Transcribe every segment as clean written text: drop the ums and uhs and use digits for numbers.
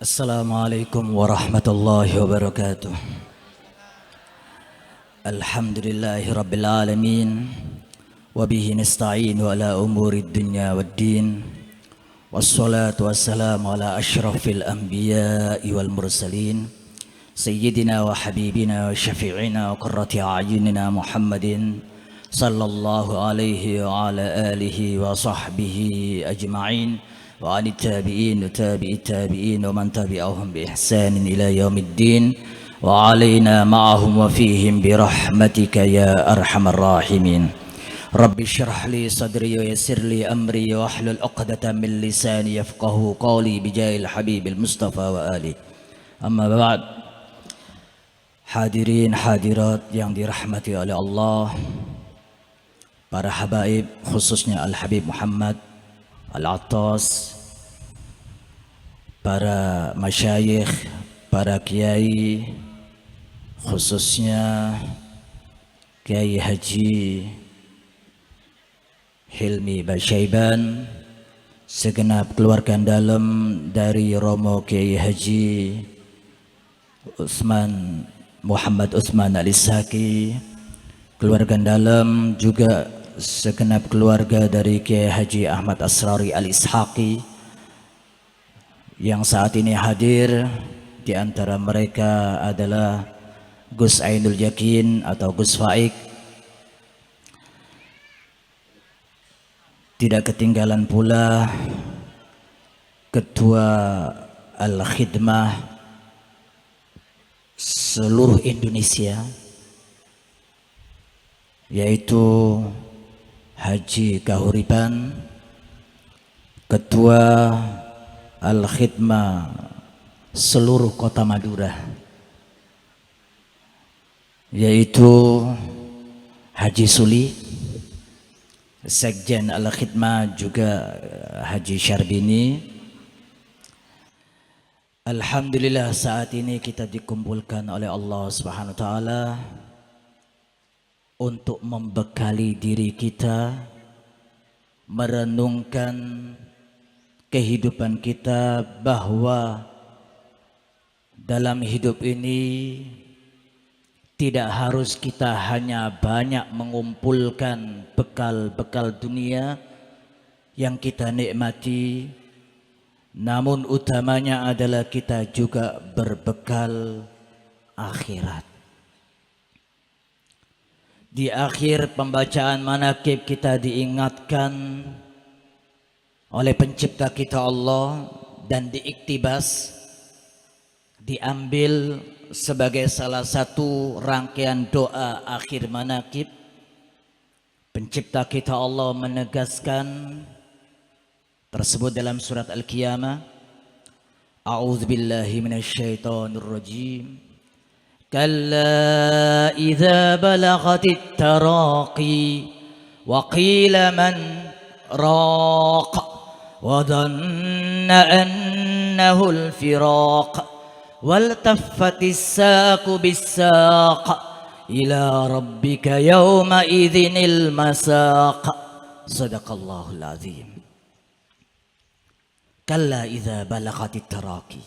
Assalamualaikum warahmatullahi wabarakatuh. Alhamdulillahi rabbil alamin. Wabihi nasta'in wa ala umuri dunya waddin. Wassalatu wassalamu ala ashrafil anbiya'i wal mursalin. Sayyidina wa habibina wa syafi'ina wa qurrati a'yunina Muhammadin sallallahu alaihi wa ala alihi wa sahbihi ajma'in. وعن التابعين وتابع التابعين ومن تبعهم بإحسان إلى يوم الدين وعلينا معهم وفيهم برحمتك يا أرحم الراحمين. رب اشرح لي صدري ويسر لي أمري واحلل عقدة من لساني يفقه قولي بجاه الحبيب المصطفى وآله. أما بعد, hadirin hadirat yang dirahmati oleh Allah, para habaib khususnya Al-Habib Muhammad Al-Attas, para masyayikh, para kiai, khususnya Kiai Haji Hilmi Basyaiban, segenap keluarga dalam dari Romo Kiai Haji Muhammad Utsman Al-Ishaqi, keluarga dalam juga segenap keluarga dari Kiai Haji Ahmad Asrari Al-Ishaqi yang saat ini hadir. Di antara mereka adalah Gus Ainul Yakin atau Gus Faik. Tidak ketinggalan pula Ketua Al-Khidmah seluruh Indonesia, yaitu Haji Kahuripan, Ketua Al-Khidmah seluruh kota Madura, yaitu Haji Suli, Sekjen Al-Khidmah juga Haji Syarbini. Alhamdulillah, saat ini kita dikumpulkan oleh Allah Subhanahu wa taala untuk membekali diri kita, merenungkan kehidupan kita, bahwa dalam hidup ini tidak harus kita hanya banyak mengumpulkan bekal-bekal dunia yang kita nikmati, namun utamanya adalah kita juga berbekal akhirat. Di akhir pembacaan manaqib kita diingatkan oleh pencipta kita Allah dan diiktibas, diambil sebagai salah satu rangkaian doa akhir manaqib. Pencipta kita Allah menegaskan tersebut dalam surat Al-Qiyamah, A'udzubillahi minasyaitonir rajim. Kalla idza balaghatit taraqi wa qila man raq wa dhanna annahu al-firaq wal taffatis saqu bis-saq ila rabbika yawma idzinil masaq. Sadaqallahul azim. Kalla idza balaghatit taraqi,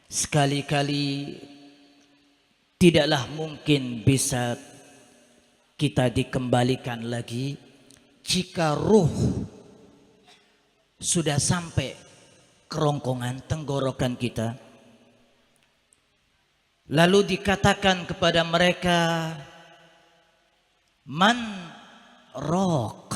sekali-kali tidaklah mungkin bisa kita dikembalikan lagi jika ruh sudah sampai kerongkongan tenggorokan kita. Lalu dikatakan kepada mereka, man raq,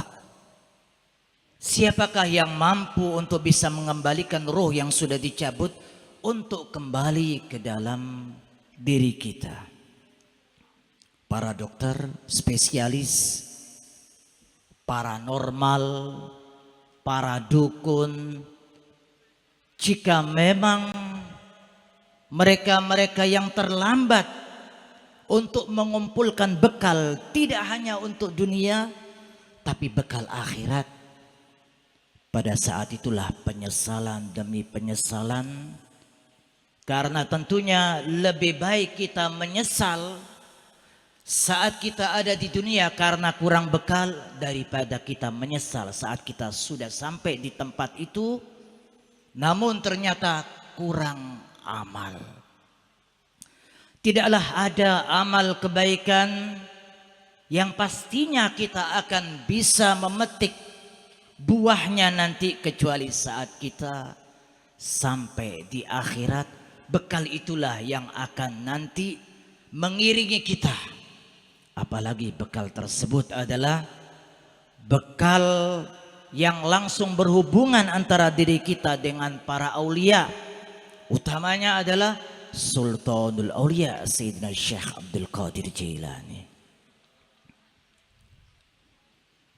siapakah yang mampu untuk bisa mengembalikan ruh yang sudah dicabut untuk kembali ke dalam diri kita? Para dokter, spesialis, paranormal, para dukun, jika memang mereka-mereka yang terlambat untuk mengumpulkan bekal, tidak hanya untuk dunia tapi bekal akhirat, pada saat itulah penyesalan demi penyesalan. Karena tentunya lebih baik kita menyesal saat kita ada di dunia karena kurang bekal daripada kita menyesal saat kita sudah sampai di tempat itu namun ternyata kurang amal. Tidaklah ada amal kebaikan yang pastinya kita akan bisa memetik buahnya nanti kecuali saat kita sampai di akhirat. Bekal itulah yang akan nanti mengiringi kita. Apalagi bekal tersebut adalah bekal yang langsung berhubungan antara diri kita dengan para aulia. Utamanya adalah Sultanul Aulia Sayyidina Syekh Abdul Qadir Jailani.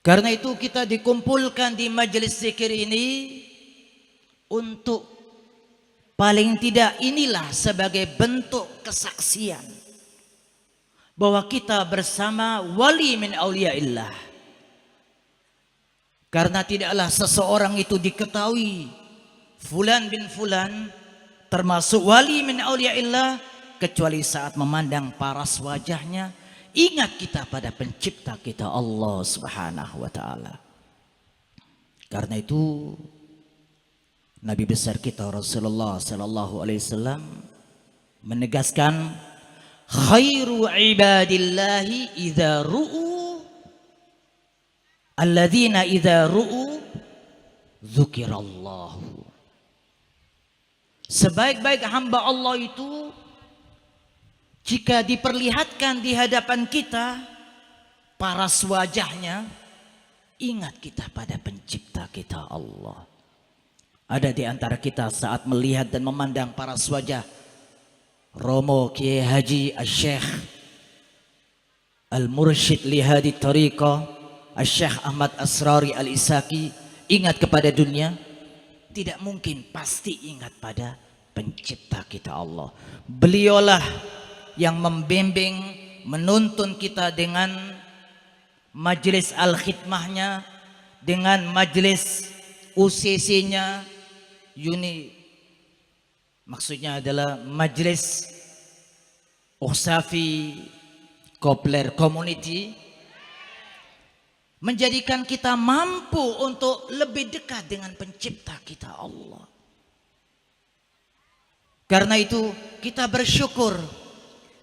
Karena itu kita dikumpulkan di majelis zikir ini untuk paling tidak inilah sebagai bentuk kesaksian bahwa kita bersama wali min auliaillah. Karena tidaklah seseorang itu diketahui fulan bin fulan termasuk wali min auliaillah kecuali saat memandang paras wajahnya ingat kita pada pencipta kita Allah Subhanahu wa taala. Karena itu Nabi besar kita Rasulullah sallallahu alaihi wasallam menegaskan khairu ibadillahi idza ru'u alladzina idza ru'u dzukirallahu. Sebaik-baik hamba Allah itu jika diperlihatkan di hadapan kita paras wajahnya, ingat kita pada pencipta kita Allah. Ada di antara kita saat melihat dan memandang paras wajah Romo Kiai Haji Al-Syekh Al-Mursyid li hadi tariqah Al-Syekh Ahmad Asrari Al-Isaki, ingat kepada dunia? Tidak mungkin, pasti ingat pada pencipta kita Allah. Beliaulah yang membimbing, menuntun kita dengan majelis al-khidmahnya, dengan majelis UCC-nya, maksudnya adalah majelis Uksafi Kopler Community, menjadikan kita mampu untuk lebih dekat dengan pencipta kita Allah. Karena itu kita bersyukur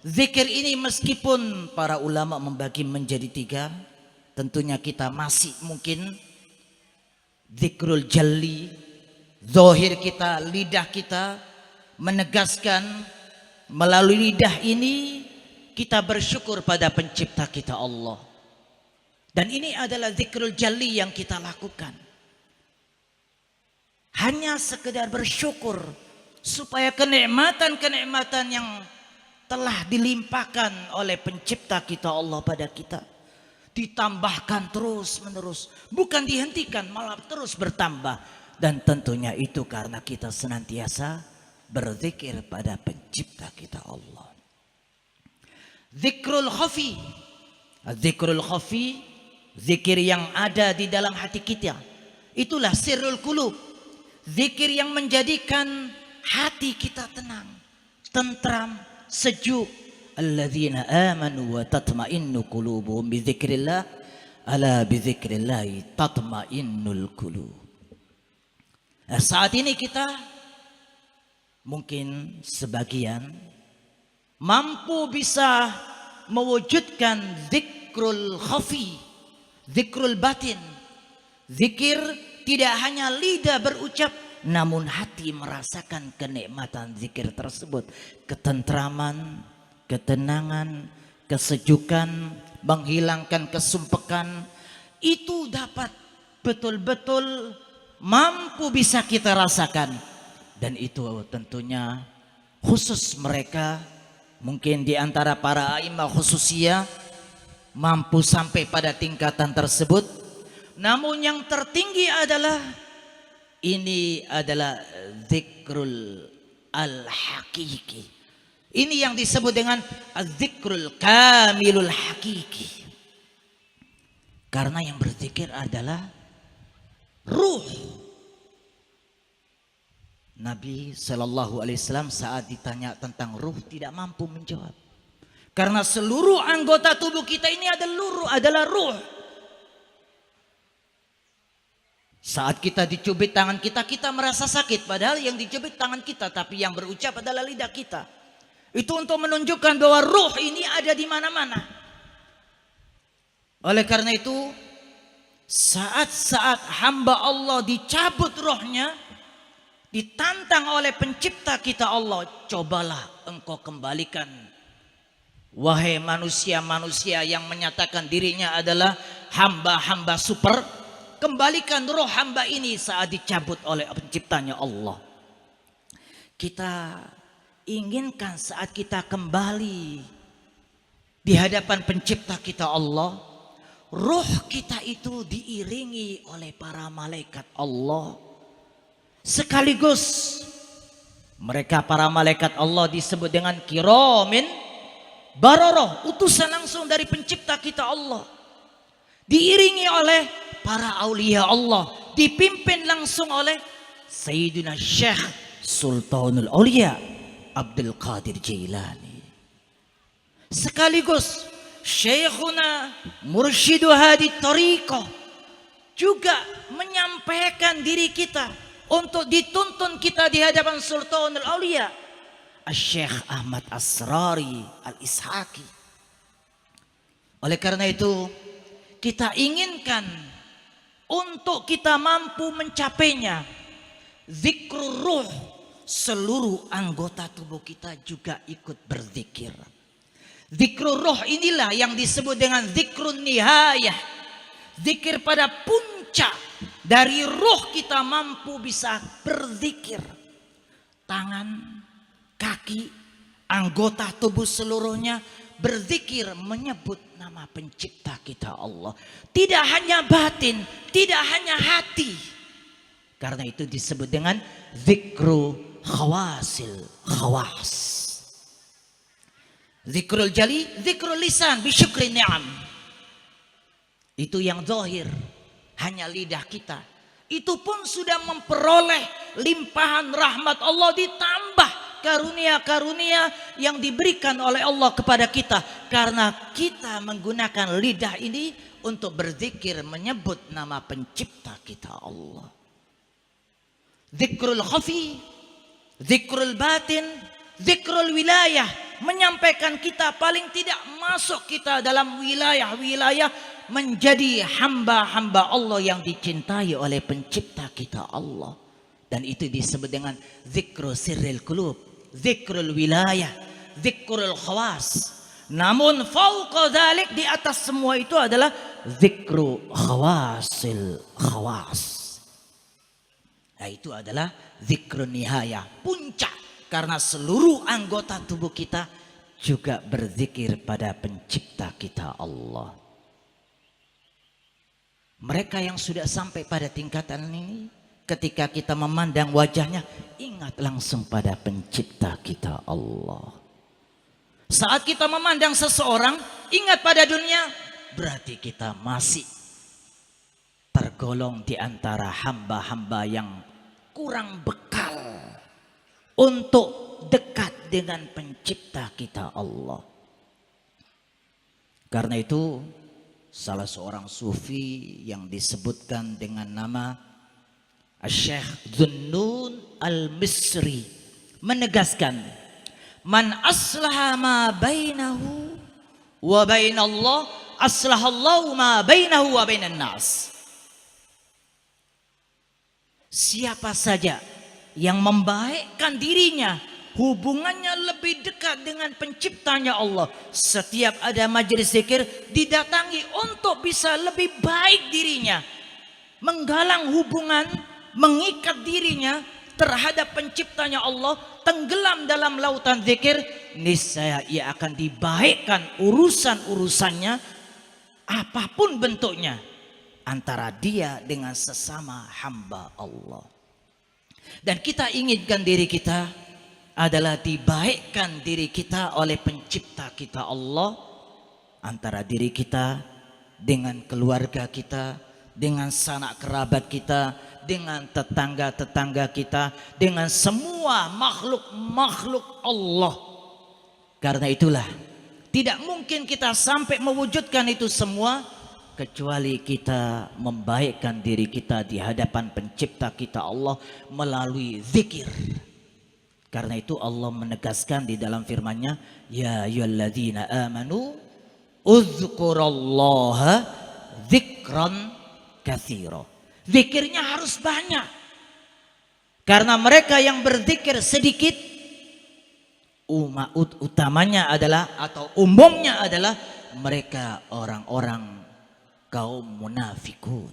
zikir ini meskipun para ulama membagi menjadi 3, tentunya kita masih mungkin zikrul jalli, zahir kita, lidah kita menegaskan melalui lidah ini kita bersyukur pada pencipta kita Allah. Dan ini adalah zikrul jalli yang kita lakukan. Hanya sekedar bersyukur supaya kenikmatan-kenikmatan yang telah dilimpahkan oleh pencipta kita Allah pada kita ditambahkan terus menerus, bukan dihentikan, malah terus bertambah. Dan tentunya itu karena kita senantiasa berzikir pada pencipta kita Allah. Zikrul khafi, zikrul khafi, zikir yang ada di dalam hati kita, itulah sirrul qulub, zikir yang menjadikan hati kita tenang, tentram, sejuk. Alladzina amanu wa tatma'innu qulubuhum bi dzikrillah, ala bi dzikrillah tatma'innul qulub. Saat ini kita mungkin sebagian mampu bisa mewujudkan zikrul khafi, zikrul batin. Zikir tidak hanya lidah berucap, namun hati merasakan kenikmatan zikir tersebut. Ketentraman, ketenangan, kesejukan, menghilangkan kesumpekan. Itu dapat betul-betul mampu bisa kita rasakan. Dan itu tentunya khusus mereka, mungkin di antara para a'immah khususiyah mampu sampai pada tingkatan tersebut. Namun yang tertinggi adalah ini adalah zikrul al-hakiki. Ini yang disebut dengan zikrul kamilul hakiki. Karena yang berzikir adalah ruh. Nabi Shallallahu Alaihi Wasallam saat ditanya tentang ruh tidak mampu menjawab. Karena seluruh anggota tubuh kita ini adalah ruh. Saat kita dicubit tangan kita, kita merasa sakit. Padahal yang dicubit tangan kita, tapi yang berucap adalah lidah kita. Itu untuk menunjukkan bahwa ruh ini ada di mana-mana. Oleh karena itu, saat-saat hamba Allah dicabut rohnya, ditantang oleh pencipta kita Allah, cobalah engkau kembalikan. Wahai manusia-manusia yang menyatakan dirinya adalah hamba-hamba super, kembalikan roh hamba ini saat dicabut oleh penciptanya Allah. Kita inginkan saat kita kembali di hadapan pencipta kita Allah, roh kita itu diiringi oleh para malaikat Allah. Sekaligus mereka para malaikat Allah disebut dengan kiramin baroroh, utusan langsung dari pencipta kita Allah. Diiringi oleh para aulia Allah, dipimpin langsung oleh Sayyidina Syekh Sultanul Aulia Abdul Qadir Jailani. Sekaligus Syekhuna Mursyidu Hadi Tariqah juga menyampaikan diri kita untuk dituntun kita di hadapan Sultanul Aulia Syekh Ahmad Asrari Al-Ishaqi. Oleh karena itu, kita inginkan untuk kita mampu mencapainya, zikrul ruh, seluruh anggota tubuh kita juga ikut berzikir. Zikrul ruh inilah yang disebut dengan zikrun nihayah, zikir pada puncak dari ruh kita mampu bisa berzikir. Tangan, kaki, anggota tubuh seluruhnya berzikir menyebut nama pencipta kita Allah. Tidak hanya batin, tidak hanya hati. Karena itu disebut dengan zikru khawasil khawas. Zikrul jali, zikrul lisan bisyukri ni'am. Itu yang zahir, hanya lidah kita. Itu pun sudah memperoleh limpahan rahmat Allah, ditambah karunia-karunia yang diberikan oleh Allah kepada kita. Karena kita menggunakan lidah ini untuk berzikir menyebut nama pencipta kita Allah. Zikrul khafi, zikrul batin, zikrul wilayah, menyampaikan kita paling tidak masuk kita dalam wilayah-wilayah menjadi hamba-hamba Allah yang dicintai oleh pencipta kita Allah. Dan itu disebut dengan zikru sirril qulub, zikrul wilayah, zikrul khawas. Namun fauqa dzalik, di atas semua itu adalah zikru khawasil khawas. Nah, itu adalah zikrun nihayah, puncak, karena seluruh anggota tubuh kita juga berzikir pada pencipta kita Allah. Mereka yang sudah sampai pada tingkatan ini, ketika kita memandang wajahnya, ingat langsung pada pencipta kita Allah. Saat kita memandang seseorang, ingat pada dunia, berarti kita masih tergolong di antara hamba-hamba yang kurang bekal untuk dekat dengan pencipta kita Allah. Karena itu, salah seorang sufi yang disebutkan dengan nama Syekh Dhunnun Al-Misri menegaskan, man aslaha ma bainahu wa bainallah aslahallahu ma bainahu wa bainan nas. Siapa saja yang membaikkan dirinya, hubungannya lebih dekat dengan penciptanya Allah, setiap ada majelis zikir didatangi untuk bisa lebih baik dirinya, menggalang hubungan, mengikat dirinya terhadap penciptanya Allah, tenggelam dalam lautan zikir, niscaya ia akan dibaikkan urusan-urusannya apapun bentuknya antara dia dengan sesama hamba Allah. Dan kita inginkan diri kita adalah dibaikkan diri kita oleh pencipta kita Allah, antara diri kita dengan keluarga kita, dengan sanak kerabat kita, dengan tetangga-tetangga kita, dengan semua makhluk-makhluk Allah. Karena itulah tidak mungkin kita sampai mewujudkan itu semua kecuali kita membaikkan diri kita di hadapan pencipta kita Allah melalui zikir. Karena itu Allah menegaskan di dalam firman-Nya, ya ayyuhalladzina amanu uzkurullaha dzikran katsira. Zikirnya harus banyak. Karena mereka yang berzikir sedikit, utamanya adalah atau umumnya adalah mereka orang-orang kaum munafikun.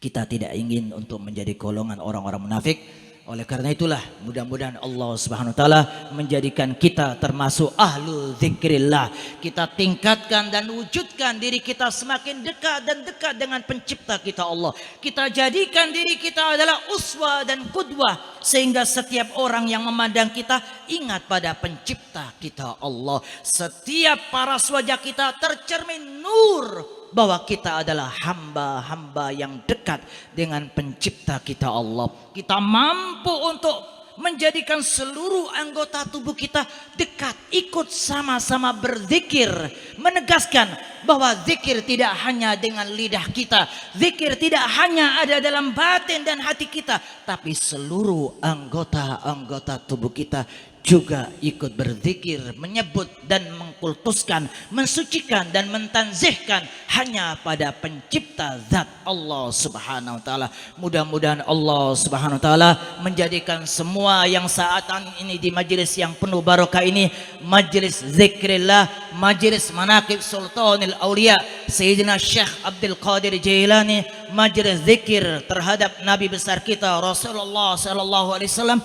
Kita tidak ingin untuk menjadi golongan orang-orang munafik. Oleh karena itulah mudah-mudahan Allah Subhanahu wa taala menjadikan kita termasuk ahlu zikrillah. Kita tingkatkan dan wujudkan diri kita semakin dekat dan dekat dengan pencipta kita Allah. Kita jadikan diri kita adalah uswah dan qudwah sehingga setiap orang yang memandang kita ingat pada pencipta kita Allah. Setiap paras wajah kita tercermin nur bahwa kita adalah hamba-hamba yang dekat dengan pencipta kita Allah. Kita mampu untuk menjadikan seluruh anggota tubuh kita dekat, ikut sama-sama berzikir, menegaskan bahwa zikir tidak hanya dengan lidah kita, zikir tidak hanya ada dalam batin dan hati kita, tapi seluruh anggota-anggota tubuh kita juga ikut berzikir, menyebut dan mengkultuskan, mensucikan dan mentanzihkan hanya pada pencipta zat Allah Subhanahu wa taala. Mudah-mudahan Allah Subhanahu wa taala menjadikan semua yang saat ini di majelis yang penuh barokah ini, majelis zikrillah, majelis manaqib Sultanul Aulia Sayyidina Syekh Abdul Qadir Jailani, majelis zikir terhadap Nabi besar kita Rasulullah sallallahu alaihi wasallam,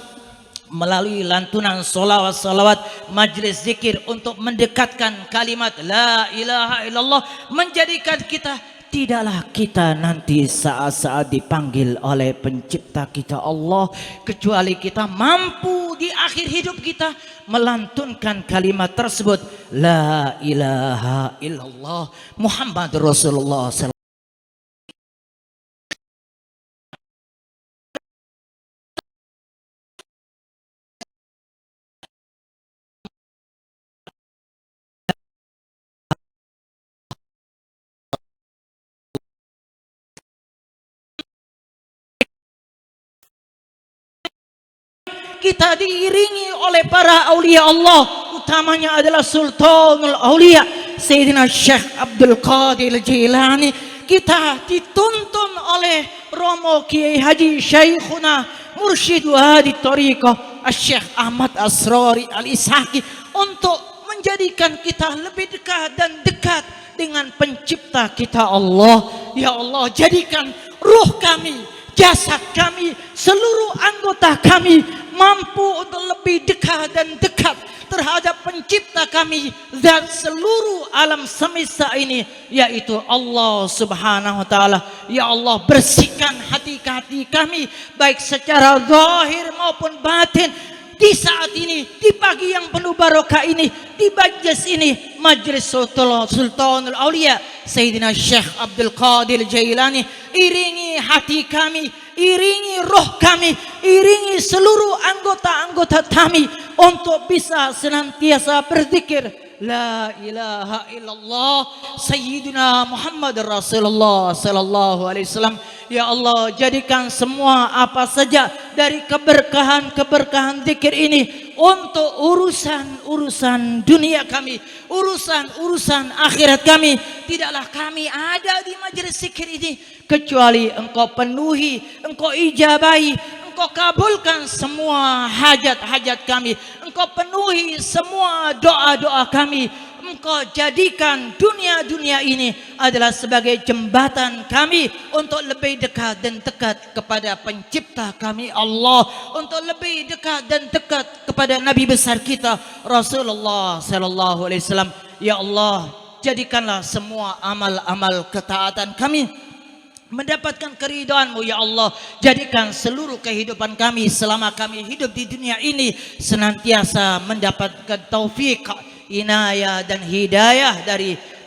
melalui lantunan solawat-solawat, majlis zikir untuk mendekatkan kalimat la ilaha illallah, menjadikan kita tidaklah kita nanti saat-saat dipanggil oleh pencipta kita Allah kecuali kita mampu di akhir hidup kita melantunkan kalimat tersebut, la ilaha illallah Muhammad Rasulullah. Kita diiringi oleh para aulia Allah, utamanya adalah Sultanul Aulia Sayyidina Syekh Abdul Qadir Jailani. Kita dituntun oleh Romo Kiai Haji Syekhuna Mursyid Wahdi Thariqah Syekh Ahmad Asrori Al-Ishaqi untuk menjadikan kita lebih dekat dan dekat dengan pencipta kita Allah. Ya Allah, jadikan ruh kami, jasad kami, seluruh anggota kami mampu untuk lebih dekat dan dekat terhadap pencipta kami, zat seluruh alam semesta ini, yaitu Allah Subhanahu wa taala. Ya Allah, bersihkan hati-hati kami baik secara zahir maupun batin di saat ini, di pagi yang penuh barokah ini, di majlis ini, majlis Sultanul Aulia Sayyidina Syekh Abdul Qadir Jailani. Iringi hati kami, iringi roh kami, iringi seluruh anggota-anggota kami untuk bisa senantiasa berzikir la ilaha illallah Sayyidina Muhammad Rasulullah sallallahu alaihi wasallam. Ya Allah, jadikan semua apa saja dari keberkahan-keberkahan zikir ini untuk urusan-urusan dunia kami, urusan-urusan akhirat kami. Tidaklah kami ada di majelis zikir ini kecuali Engkau penuhi, Engkau ijabahi, Engkau kabulkan semua hajat-hajat kami, Engkau penuhi semua doa-doa kami. Engkau jadikan dunia-dunia ini adalah sebagai jembatan kami untuk lebih dekat dan dekat kepada pencipta kami Allah, untuk lebih dekat dan dekat kepada Nabi besar kita Rasulullah sallallahu alaihi wasallam. Ya Allah, jadikanlah semua amal-amal ketaatan kami mendapatkan keridhaan-Mu ya Allah. Jadikan seluruh kehidupan kami selama kami hidup di dunia ini senantiasa mendapatkan taufik, inayah dan hidayah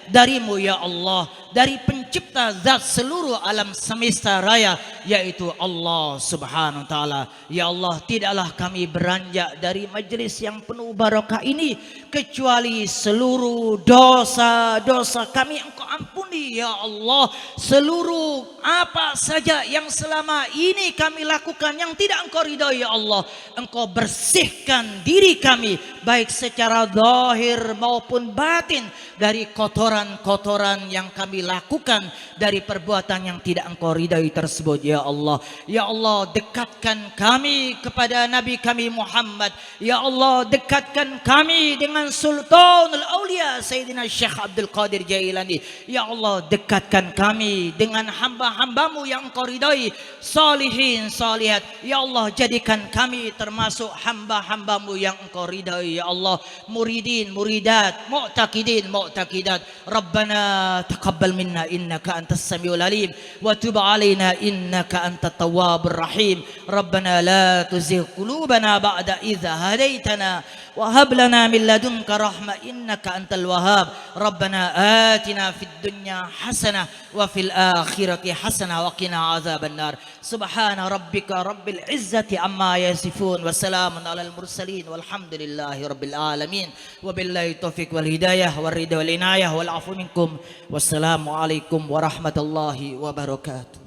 darimu ya Allah, dari pencipta zat seluruh alam semesta raya, yaitu Allah Subhanahu wa taala. Ya Allah, tidaklah kami beranjak dari majelis yang penuh barokah ini kecuali seluruh dosa-dosa kami Engkau ampuni. ampuni ya Allah seluruh apa saja yang selama ini kami lakukan yang tidak Engkau ridhai ya Allah. Engkau bersihkan diri kami baik secara zahir maupun batin dari kotoran-kotoran yang kami lakukan, dari perbuatan yang tidak Engkau ridhai tersebut ya Allah. Ya Allah, dekatkan kami kepada Nabi kami Muhammad. Ya Allah, dekatkan kami dengan Sultanul Aulia Sayyidina Syekh Abdul Qadir Jailani. Ya Allah, dekatkan kami dengan hamba-hambamu yang Engkau ridhai, salihin salihat. Ya Allah, jadikan kami termasuk hamba-hambamu yang Engkau ridhai ya Allah. Muridin, muridat, mu'taqidin, mu'taqidat. Rabbana taqabbal minna innaka antas samiul alim wa tub alaina innaka antat tawwabur rahim. Rabbana la tuzigh qulubana ba'da idh hadaitana wa hab lana min ladunka rahmah innaka antal wahhab. Rabbana atina fid dunya hasanah wa fil akhirati hasanah wa qina azaban nar. Subhana rabbika rabbil izzati amma yasifun wa salamun alal mursalin walhamdulillahi rabbil alamin. Wabillahi taufiq wal hidayah wal ridha wal inayah wal afu minkum. Wassalamu alaikum warahmatullahi wabarakatuh.